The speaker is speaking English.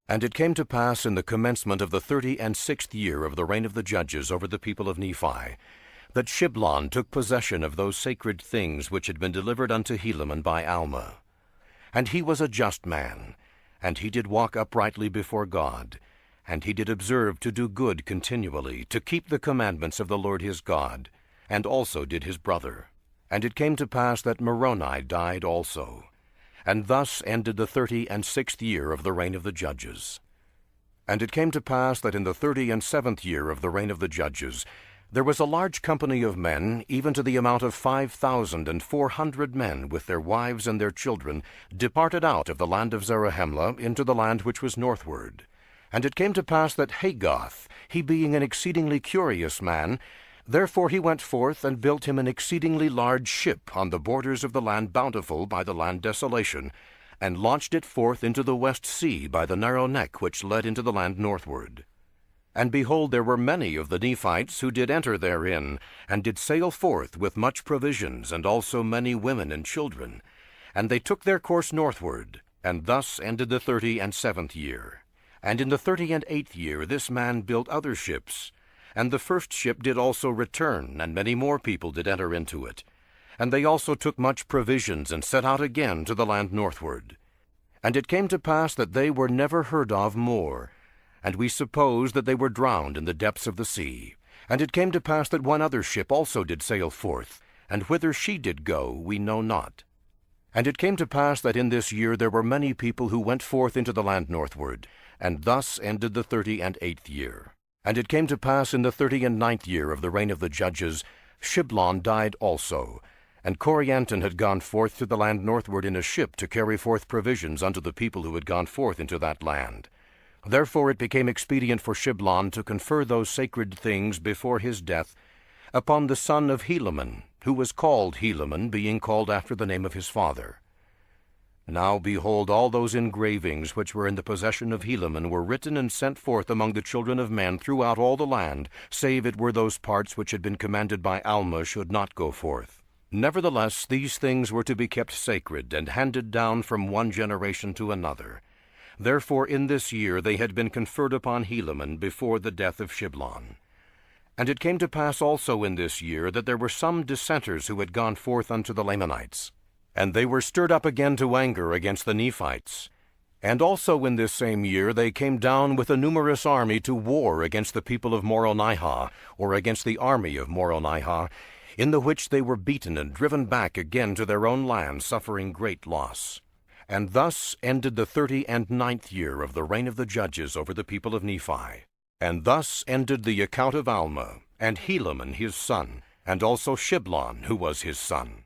And it came to pass in the commencement of the 36th year of the reign of the judges over the people of Nephi, that Shiblon took possession of those sacred things which had been delivered unto Helaman by Alma. And he was a just man, and he did walk uprightly before God, and he did observe to do good continually, to keep the commandments of the Lord his God, and also did his brother. And it came to pass that Moroni died also. And thus ended the 36th year of the reign of the judges. And it came to pass that in the 37th year of the reign of the judges, there was a large company of men, even to the amount of 5,400 men, with their wives and their children, departed out of the land of Zarahemla into the land which was northward. And it came to pass that Hagoth, he being an exceedingly curious man, therefore he went forth and built him an exceedingly large ship on the borders of the land Bountiful by the land Desolation, and launched it forth into the west sea by the narrow neck which led into the land northward. And behold, there were many of the Nephites who did enter therein, and did sail forth with much provisions, and also many women and children. And they took their course northward, and thus ended the 37th year. And in the 38th year this man built other ships. And the first ship did also return, and many more people did enter into it. And they also took much provisions, and set out again to the land northward. And it came to pass that they were never heard of more, and we suppose that they were drowned in the depths of the sea. And it came to pass that one other ship also did sail forth, and whither she did go we know not. And it came to pass that in this year there were many people who went forth into the land northward, and thus ended the 38th year. And it came to pass in the 39th year of the reign of the judges, Shiblon died also, and Corianton had gone forth to the land northward in a ship to carry forth provisions unto the people who had gone forth into that land. Therefore it became expedient for Shiblon to confer those sacred things before his death upon the son of Helaman, who was called Helaman, being called after the name of his father. Now behold, all those engravings which were in the possession of Helaman were written and sent forth among the children of men throughout all the land, save it were those parts which had been commanded by Alma should not go forth. Nevertheless, these things were to be kept sacred, and handed down from one generation to another. Therefore in this year they had been conferred upon Helaman before the death of Shiblon. And it came to pass also in this year that there were some dissenters who had gone forth unto the Lamanites. And they were stirred up again to anger against the Nephites. And also in this same year they came down with a numerous army to war against the people of Moronihah, or against the army of Moronihah, in the which they were beaten and driven back again to their own land, suffering great loss. And thus ended the 39th year of the reign of the judges over the people of Nephi. And thus ended the account of Alma, and Helaman his son, and also Shiblon, who was his son.